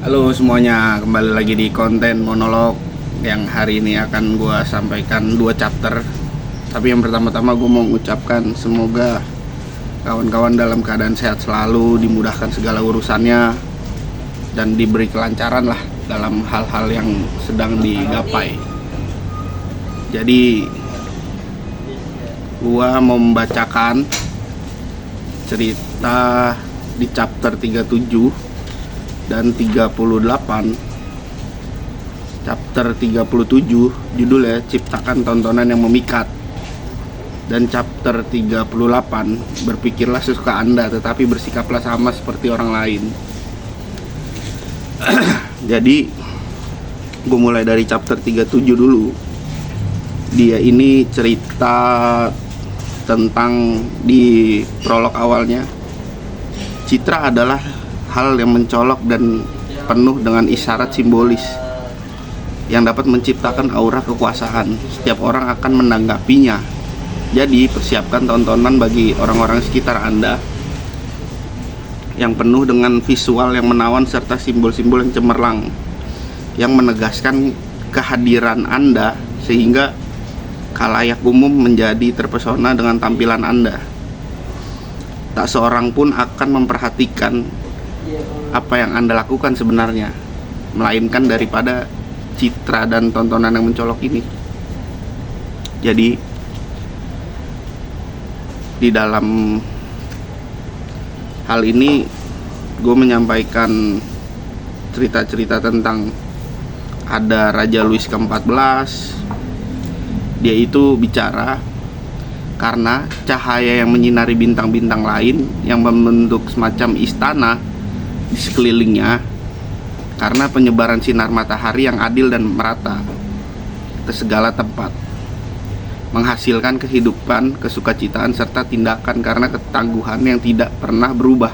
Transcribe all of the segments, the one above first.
Halo semuanya, kembali lagi di konten monolog yang hari ini akan gue sampaikan 2 chapter. Tapi yang pertama-tama gue mau mengucapkan semoga kawan-kawan dalam keadaan sehat selalu, dimudahkan segala urusannya, dan diberi kelancaran lah dalam hal-hal yang sedang digapai. Jadi gue mau membacakan cerita di chapter 37 dan 38. Chapter 37 judulnya Ciptakan Tontonan yang Memikat, dan chapter 38 Berpikirlah sesuka Anda tetapi bersikaplah sama seperti orang lain. Jadi gue mulai dari chapter 37 dulu. Dia ini cerita tentang, di prolog awalnya, citra adalah hal yang mencolok dan penuh dengan isyarat simbolis yang dapat menciptakan aura kekuasaan. Setiap orang akan menanggapinya. Jadi persiapkan tontonan bagi orang-orang sekitar Anda yang penuh dengan visual yang menawan serta simbol-simbol yang cemerlang yang menegaskan kehadiran Anda sehingga khalayak umum menjadi terpesona dengan tampilan Anda. Tak seorang pun akan memperhatikan apa yang Anda lakukan sebenarnya, melainkan daripada citra dan tontonan yang mencolok ini. Jadi di dalam hal ini gue menyampaikan cerita-cerita tentang ada Raja Louis ke-14. Dia itu bicara karena cahaya yang menyinari bintang-bintang lain yang membentuk semacam istana di sekelilingnya, karena penyebaran sinar matahari yang adil dan merata ke segala tempat, menghasilkan kehidupan, kesukacitaan, serta tindakan karena ketangguhan yang tidak pernah berubah.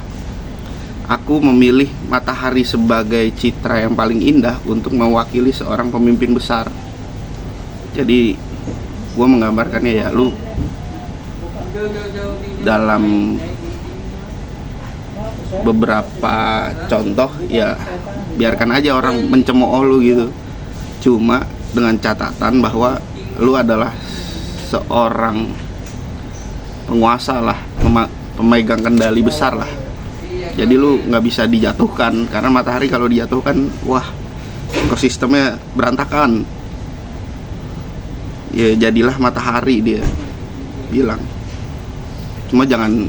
Aku memilih matahari sebagai citra yang paling indah untuk mewakili seorang pemimpin besar. Jadi gue menggambarkannya, ya lu dalam beberapa contoh ya biarkan aja orang mencemooh lu gitu, cuma dengan catatan bahwa lu adalah seorang penguasa lah, pemegang kendali besar lah. Jadi lu nggak bisa dijatuhkan, karena matahari kalau dijatuhkan, wah, ekosistemnya berantakan. Ya jadilah matahari, dia bilang. Cuma jangan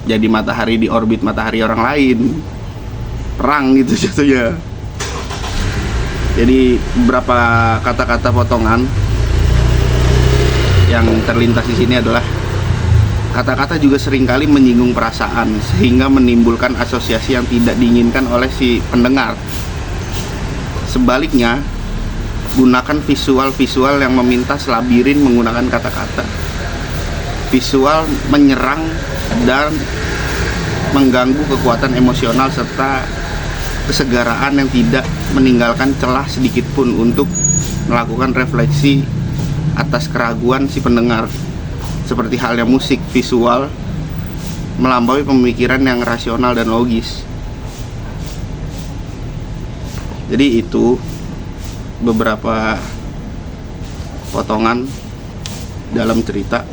jadi matahari di orbit matahari orang lain, perang gitu jatuhnya. Jadi beberapa kata-kata potongan yang terlintas di sini adalah kata-kata juga seringkali menyinggung perasaan sehingga menimbulkan asosiasi yang tidak diinginkan oleh si pendengar. Sebaliknya, gunakan visual-visual yang memintas labirin menggunakan kata-kata. Visual menyerang dan mengganggu kekuatan emosional serta kesegaraan yang tidak meninggalkan celah sedikit pun untuk melakukan refleksi atas keraguan si pendengar. Seperti halnya musik, visual melampaui pemikiran yang rasional dan logis. Jadi itu beberapa potongan dalam cerita.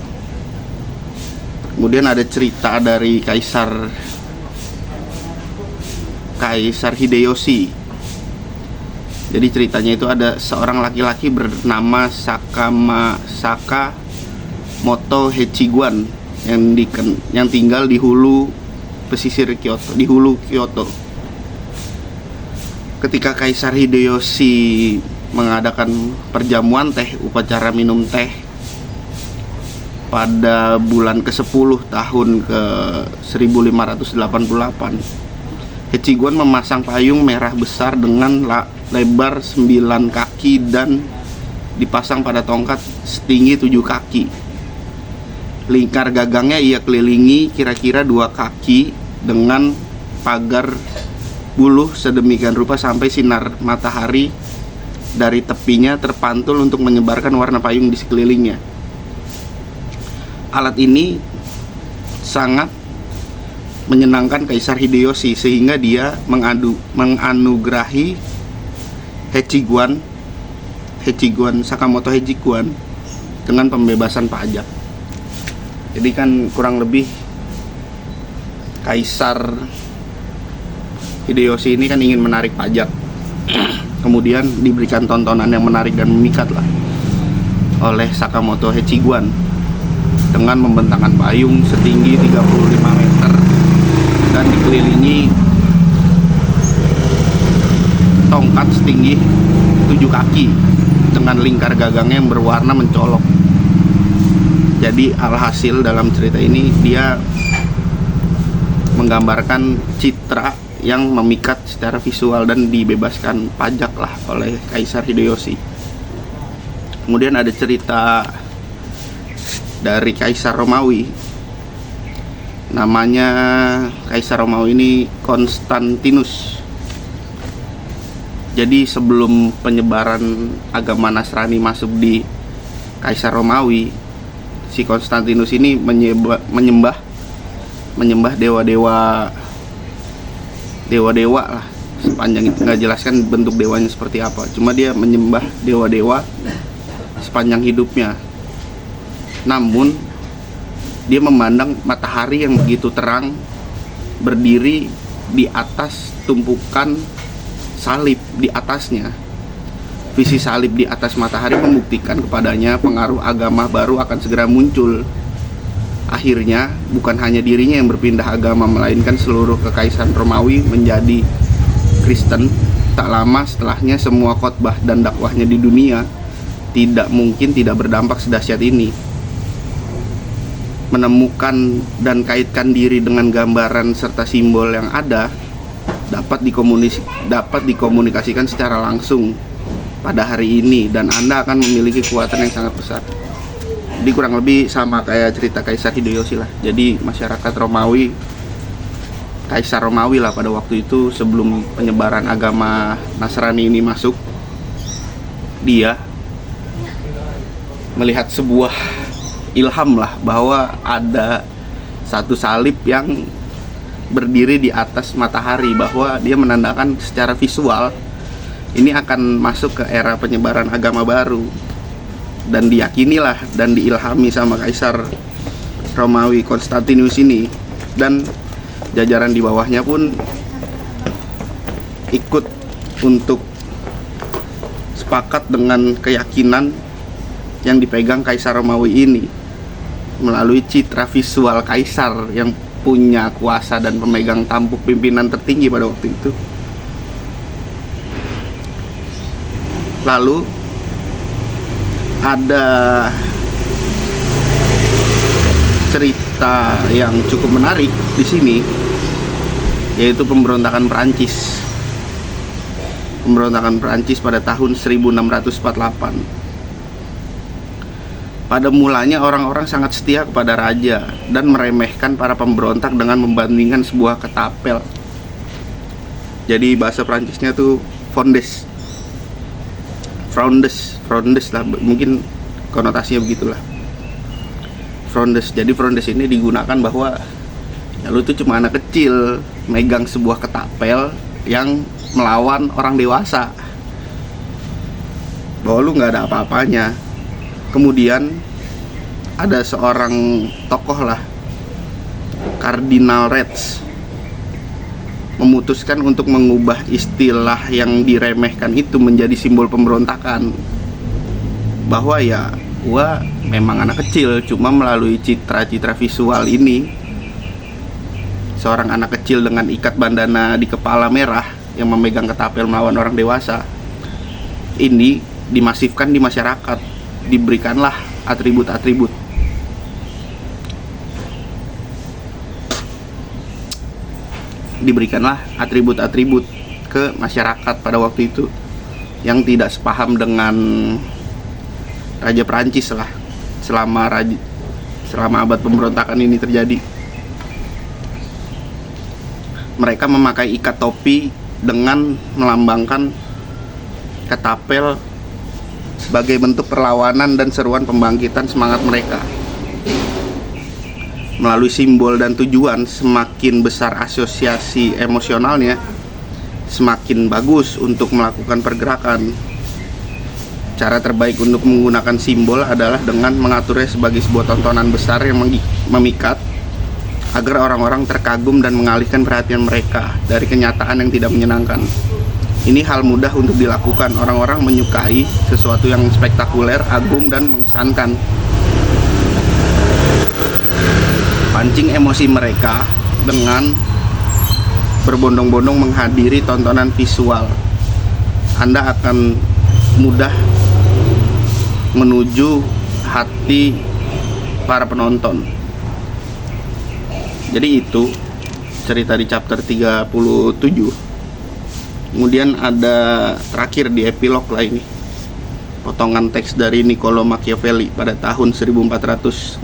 Kemudian ada cerita dari Kaisar Hideyoshi. Jadi ceritanya itu ada seorang laki-laki bernama Sakamoto Hachiguan yang tinggal di hulu pesisir Kyoto, di hulu Kyoto. Ketika Kaisar Hideyoshi mengadakan perjamuan teh, upacara minum teh pada bulan ke-10 tahun ke 1588, Hachiguan memasang payung merah besar dengan lebar 9 kaki dan dipasang pada tongkat setinggi 7 kaki. Lingkar gagangnya ia kelilingi kira-kira 2 kaki dengan pagar buluh sedemikian rupa sampai sinar matahari dari tepinya terpantul untuk menyebarkan warna payung di sekelilingnya. Alat ini sangat menyenangkan Kaisar Hideyoshi sehingga dia menganugerahi Hechiguan Sakamoto Hechiguan dengan pembebasan pajak. Jadi kan kurang lebih Kaisar Hideyoshi ini kan ingin menarik pajak. Kemudian diberikan tontonan yang menarik dan memikat lah oleh Sakamoto Hechiguan dengan membentangkan payung setinggi 35 meter dan dikelilingi tongkat setinggi 7 kaki dengan lingkar gagangnya yang berwarna mencolok. Jadi alhasil dalam cerita ini dia menggambarkan citra yang memikat secara visual dan dibebaskan pajak lah oleh Kaisar Hideyoshi. Kemudian ada cerita dari Kaisar Romawi. Namanya Kaisar Romawi ini Konstantinus. Jadi sebelum penyebaran agama Nasrani masuk di Kaisar Romawi, si Konstantinus ini menyembah dewa-dewa lah. Sepanjang itu nggak jelaskan bentuk dewanya seperti apa, cuma dia menyembah dewa-dewa sepanjang hidupnya. Namun dia memandang matahari yang begitu terang berdiri di atas tumpukan salib di atasnya. Visi salib di atas matahari membuktikan kepadanya pengaruh agama baru akan segera muncul. Akhirnya bukan hanya dirinya yang berpindah agama, melainkan seluruh kekaisaran Romawi menjadi Kristen. Tak lama setelahnya semua khotbah dan dakwahnya di dunia tidak mungkin tidak berdampak sedahsyat ini. Menemukan dan kaitkan diri dengan gambaran serta simbol yang ada dapat dikomunikasikan secara langsung pada hari ini, dan Anda akan memiliki kekuatan yang sangat besar. Jadi kurang lebih sama kayak cerita Kaisar Hideyoshi lah. Jadi masyarakat Romawi, Kaisar Romawi lah pada waktu itu sebelum penyebaran agama Nasrani ini masuk, dia melihat sebuah ilham lah bahwa ada satu salib yang berdiri di atas matahari, bahwa dia menandakan secara visual ini akan masuk ke era penyebaran agama baru. Dan diyakinilah dan diilhami sama Kaisar Romawi Konstantinus ini, dan jajaran di bawahnya pun ikut untuk sepakat dengan keyakinan yang dipegang Kaisar Romawi ini melalui citra visual kaisar yang punya kuasa dan pemegang tampuk pimpinan tertinggi pada waktu itu. Lalu ada cerita yang cukup menarik di sini, yaitu pemberontakan Perancis. Pemberontakan Perancis pada tahun 1648. Pada mulanya orang-orang sangat setia kepada raja dan meremehkan para pemberontak dengan membandingkan sebuah ketapel. Jadi bahasa Perancisnya tuh frondes lah, mungkin konotasinya begitulah. Frondes. Jadi frondes ini digunakan bahwa ya lu tuh cuma anak kecil megang sebuah ketapel yang melawan orang dewasa, bahwa lu nggak ada apa-apanya. Kemudian ada seorang tokoh lah, Kardinal Retz, memutuskan untuk mengubah istilah yang diremehkan itu menjadi simbol pemberontakan, bahwa ya gua memang anak kecil, cuma melalui citra-citra visual ini, seorang anak kecil dengan ikat bandana di kepala merah yang memegang ketapel melawan orang dewasa ini dimasifkan di masyarakat, diberikanlah atribut-atribut. Diberikanlah atribut-atribut ke masyarakat pada waktu itu yang tidak sepaham dengan Raja Perancis lah selama abad pemberontakan ini terjadi. Mereka memakai ikat topi dengan melambangkan ketapel sebagai bentuk perlawanan dan seruan pembangkitan semangat mereka. melalui simbol dan tujuan, semakin besar asosiasi emosionalnya, semakin bagus untuk melakukan pergerakan. Cara terbaik untuk menggunakan simbol adalah dengan mengaturnya sebagai sebuah tontonan besar yang memikat, agar orang-orang terkagum dan mengalihkan perhatian mereka dari kenyataan yang tidak menyenangkan. Ini hal mudah untuk dilakukan. Orang-orang menyukai sesuatu yang spektakuler, agung, dan mengesankan. Pancing emosi mereka dengan berbondong-bondong menghadiri tontonan visual. Anda akan mudah menuju hati para penonton. Jadi itu cerita di chapter 37. Kemudian ada terakhir di epilog lah ini, potongan teks dari Niccolo Machiavelli pada tahun 1469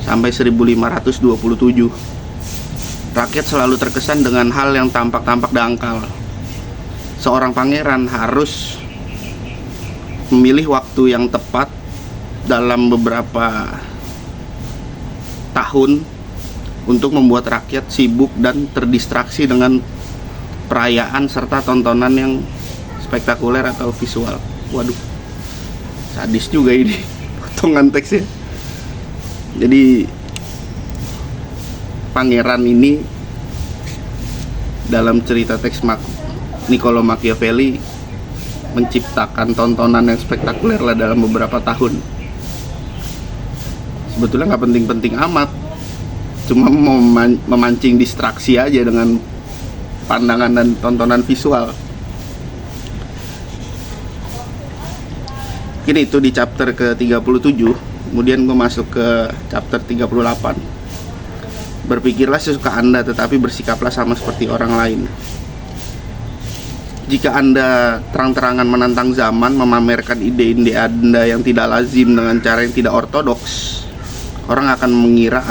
sampai 1527. Rakyat selalu terkesan dengan hal yang tampak-tampak dangkal. Seorang pangeran harus memilih waktu yang tepat dalam beberapa tahun untuk membuat rakyat sibuk dan terdistraksi dengan perayaan serta tontonan yang spektakuler atau visual. Waduh, sadis juga ini potongan teksnya. Jadi pangeran ini dalam cerita teks Niccolo Machiavelli menciptakan tontonan yang spektakuler lah dalam beberapa tahun. Sebetulnya nggak penting-penting amat, cuma memancing distraksi aja dengan pandangan dan tontonan visual. Ini itu di chapter ke-37. Kemudian gue masuk ke chapter 38. Berpikirlah sesuka Anda, tetapi bersikaplah sama seperti orang lain. Jika Anda terang-terangan menantang zaman, memamerkan ide-ide Anda yang tidak lazim dengan cara yang tidak ortodoks, orang akan mengira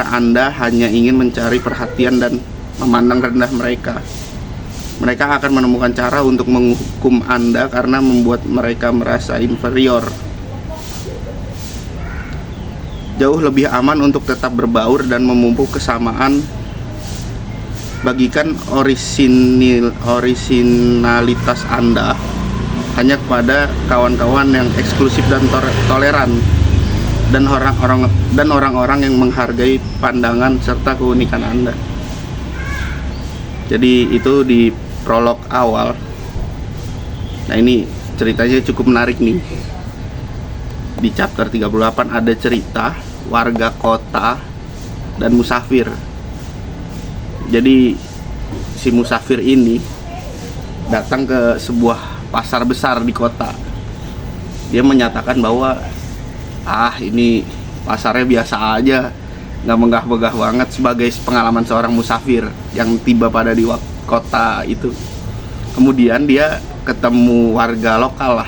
Anda hanya ingin mencari perhatian dan memandang rendah mereka. Mereka akan menemukan cara untuk menghukum Anda karena membuat mereka merasa inferior. Jauh lebih aman untuk tetap berbaur dan memupuk kesamaan. Bagikan orisinalitas Anda hanya kepada kawan-kawan yang eksklusif dan toleran, dan orang-orang yang menghargai pandangan serta keunikan Anda. Jadi itu di prolog awal. Nah, ini ceritanya cukup menarik nih. Di chapter 38 ada cerita warga kota dan musafir. Jadi si musafir ini datang ke sebuah pasar besar di kota. Dia menyatakan bahwa ini pasarnya biasa aja, nggak megah-megah banget, sebagai pengalaman seorang musafir yang tiba pada di kota itu. Kemudian dia ketemu warga lokal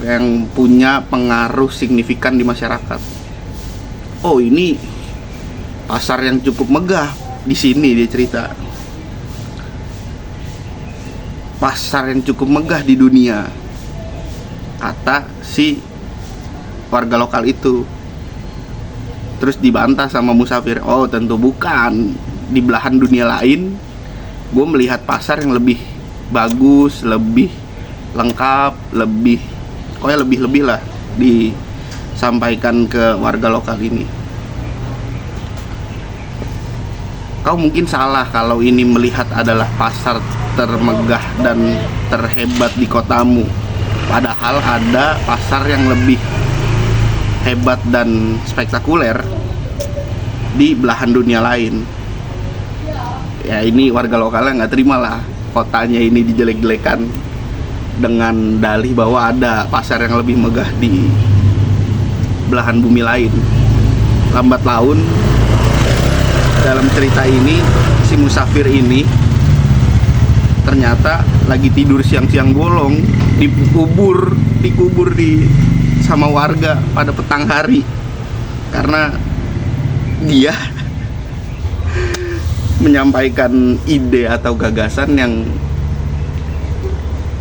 yang punya pengaruh signifikan di masyarakat. Oh, ini pasar yang cukup megah di sini, dia cerita. Pasar yang cukup megah di dunia, kata si warga lokal itu. Terus dibantah sama musafir, oh tentu bukan, di belahan dunia lain gue melihat pasar yang lebih bagus, lebih lengkap, pokoknya lebih lah disampaikan ke warga lokal ini. Kau mungkin salah kalau ini melihat adalah pasar termegah dan terhebat di kotamu, padahal ada pasar yang lebih hebat dan spektakuler di belahan dunia lain. Ya, ini warga lokalnya nggak terima lah kotanya ini dijelek-jelekan dengan dalih bahwa ada pasar yang lebih megah di belahan bumi lain. Lambat laun dalam cerita ini, si musafir ini ternyata lagi tidur siang-siang bolong, dikubur sama warga pada petang hari, karena dia menyampaikan ide atau gagasan yang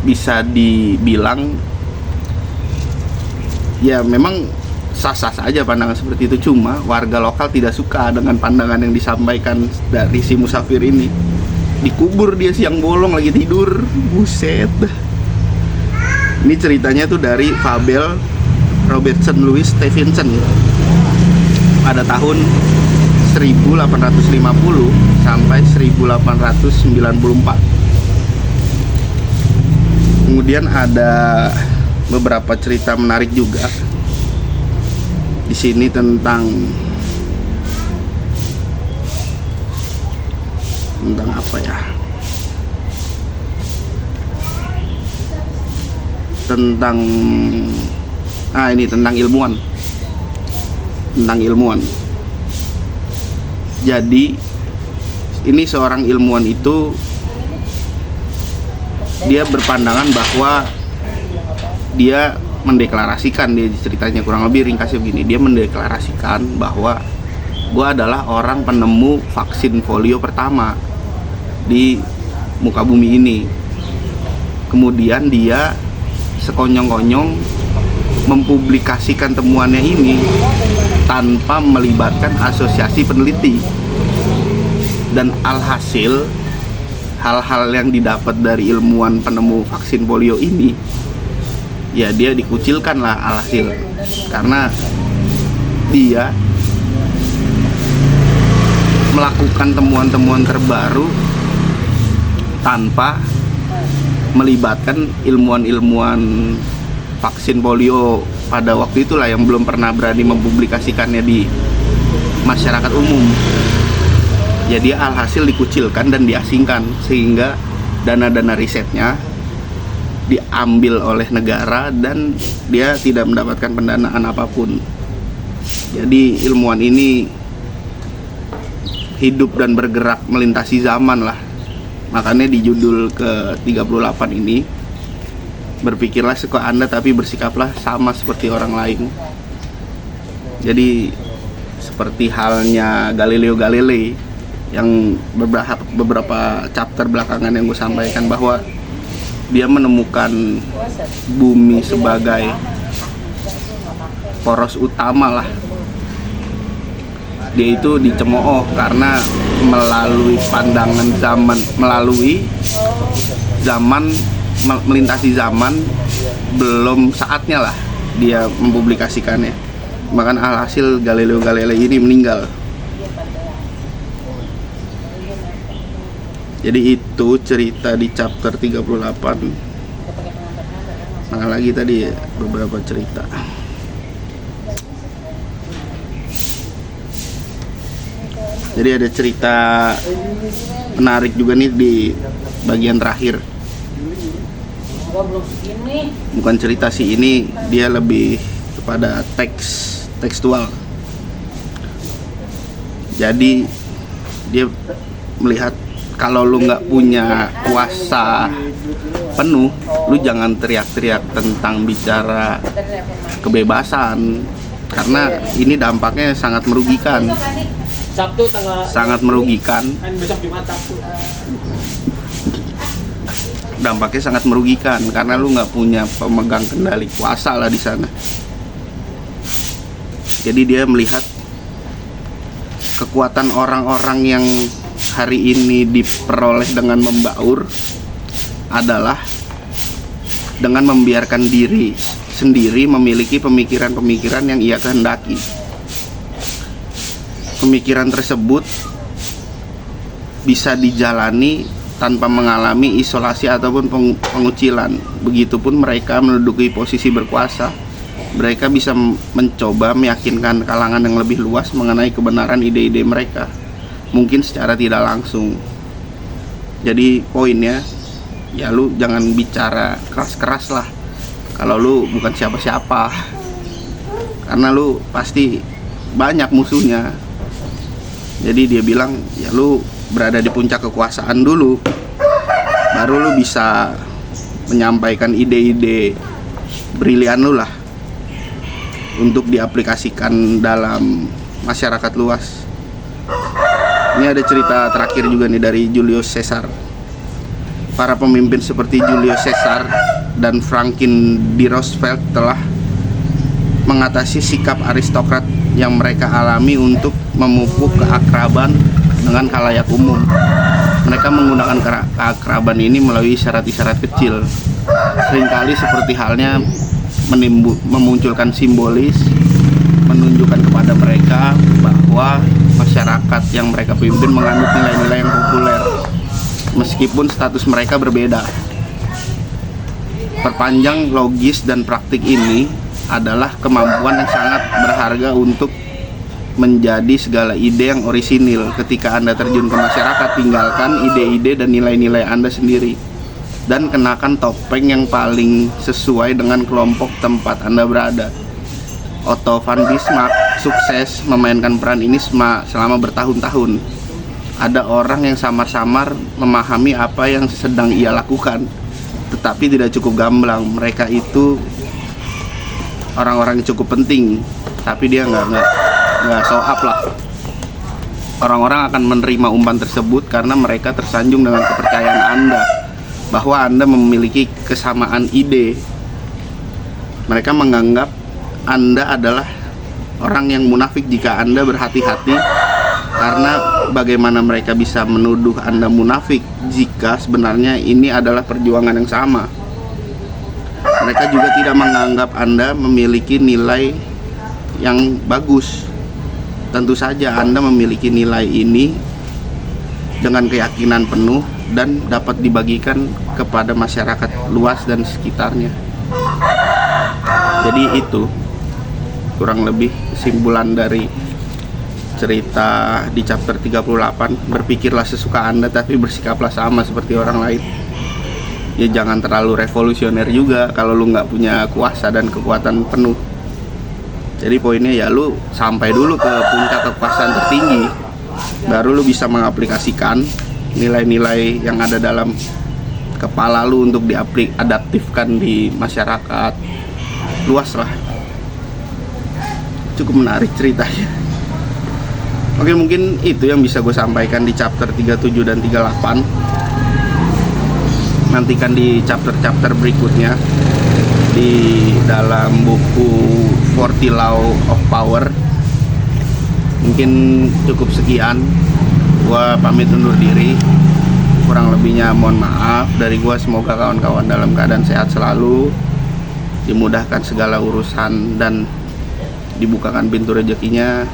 bisa dibilang ya memang sah-sah saja pandangan seperti itu, cuma warga lokal tidak suka dengan pandangan yang disampaikan dari si musafir ini. Dikubur dia siang bolong lagi tidur, buset. Ini ceritanya tuh dari Fabel Robertson Louis Stevenson pada tahun 1850 sampai 1894. Kemudian ada beberapa cerita menarik juga di sini tentang apa ya? Ini tentang ilmuwan. Jadi ini seorang ilmuwan itu dia berpandangan bahwa dia mendeklarasikan, dia ceritanya kurang lebih ringkasnya begini, dia mendeklarasikan bahwa gua adalah orang penemu vaksin polio pertama di muka bumi ini. Kemudian dia sekonyong-konyong mempublikasikan temuannya ini tanpa melibatkan asosiasi peneliti, dan alhasil hal-hal yang didapat dari ilmuwan penemu vaksin polio ini ya dia dikucilkan lah alhasil, karena dia melakukan temuan-temuan terbaru tanpa melibatkan ilmuwan-ilmuwan vaksin polio pada waktu itulah yang belum pernah berani mempublikasikannya di masyarakat umum. Jadi alhasil dikucilkan dan diasingkan, sehingga dana-dana risetnya diambil oleh negara dan dia tidak mendapatkan pendanaan apapun. Jadi ilmuwan ini hidup dan bergerak melintasi zaman lah. Makanya di judul ke-38 ini, berpikirlah sekuat Anda tapi bersikaplah sama seperti orang lain. Jadi seperti halnya Galileo Galilei yang beberapa chapter belakangan yang gue sampaikan, bahwa dia menemukan bumi sebagai poros utama lah. Dia itu dicemooh karena melalui pandangan zaman, melintasi zaman, belum saatnya lah dia mempublikasikannya. Bahkan alhasil Galileo Galilei ini meninggal. Jadi itu cerita di chapter 38. Mana lagi tadi ya, beberapa cerita. Jadi ada cerita menarik juga nih di bagian terakhir. Bukan cerita sih, ini dia lebih kepada tekstual. Jadi dia melihat kalau lu nggak punya kuasa penuh, lu jangan teriak-teriak tentang bicara kebebasan, karena ini dampaknya sangat merugikan. Sangat merugikan. Dampaknya sangat merugikan karena lu nggak punya pemegang kendali kuasa lah di sana. Jadi dia melihat kekuatan orang-orang yang hari ini diperoleh dengan membaur adalah dengan membiarkan diri sendiri memiliki pemikiran-pemikiran yang ia kehendaki. Pemikiran tersebut bisa dijalani tanpa mengalami isolasi ataupun pengucilan. Begitupun mereka menduduki posisi berkuasa, mereka bisa mencoba meyakinkan kalangan yang lebih luas mengenai kebenaran ide-ide mereka, mungkin secara tidak langsung. Jadi poinnya, ya lu jangan bicara keras-keras lah kalau lu bukan siapa-siapa, karena lu pasti banyak musuhnya. Jadi dia bilang, ya lu berada di puncak kekuasaan dulu, baru lu bisa menyampaikan ide-ide brilian lu lah untuk diaplikasikan dalam masyarakat luas. Ini ada cerita terakhir juga nih dari Julius Caesar. Para pemimpin seperti Julius Caesar dan Franklin D. Roosevelt telah mengatasi sikap aristokrat yang mereka alami untuk memupuk keakraban dengan khalayak umum. Mereka menggunakan keakraban ini melalui isyarat-isyarat kecil, seringkali seperti halnya memunculkan simbolis, menunjukkan kepada mereka bahwa masyarakat yang mereka pimpin menganut nilai-nilai yang populer, meskipun status mereka berbeda. Perpanjang logis dan praktik ini adalah kemampuan yang sangat berharga untuk menjadi segala ide yang orisinil. Ketika Anda terjun ke masyarakat, tinggalkan ide-ide dan nilai-nilai Anda sendiri dan kenakan topeng yang paling sesuai dengan kelompok tempat Anda berada. Otto von Bismarck sukses memainkan peran ini selama bertahun-tahun. Ada orang yang samar-samar memahami apa yang sedang ia lakukan, tetapi tidak cukup gamblang. Mereka itu orang-orang yang cukup penting, tapi dia nggak show up lah. Orang-orang akan menerima umpan tersebut karena mereka tersanjung dengan kepercayaan Anda bahwa Anda memiliki kesamaan ide. Mereka menganggap Anda adalah orang yang munafik jika Anda berhati-hati, karena bagaimana mereka bisa menuduh Anda munafik jika sebenarnya ini adalah perjuangan yang sama. Mereka juga tidak menganggap Anda memiliki nilai yang bagus. Tentu saja Anda memiliki nilai ini dengan keyakinan penuh dan dapat dibagikan kepada masyarakat luas dan sekitarnya. Jadi itu kurang lebih kesimpulan dari cerita di chapter 38. Berpikirlah sesuka Anda, tapi bersikaplah sama seperti orang lain. Ya jangan terlalu revolusioner juga kalau lu nggak punya kuasa dan kekuatan penuh. Jadi poinnya ya lu sampai dulu ke puncak kekuasaan tertinggi, baru lu bisa mengaplikasikan nilai-nilai yang ada dalam kepala lu untuk diadaptifkan di masyarakat luas lah. Cukup menarik ceritanya. Oke, mungkin itu yang bisa gue sampaikan di chapter 37 dan 38. Nantikan di chapter-chapter berikutnya di dalam buku 40 Law of Power. Mungkin cukup sekian. Gua pamit undur diri. Kurang lebihnya mohon maaf dari gua. Semoga kawan-kawan dalam keadaan sehat selalu, dimudahkan segala urusan dan dibukakan pintu rezekinya.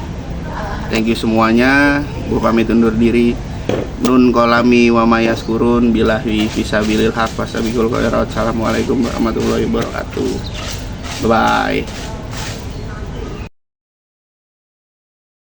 Thank you semuanya. Gua pamit undur diri. Nun kolami wa mayaskurun bilahi fisabilil haq wasabikul khairat. Assalamualaikum warahmatullahi wabarakatuh. Bye bye.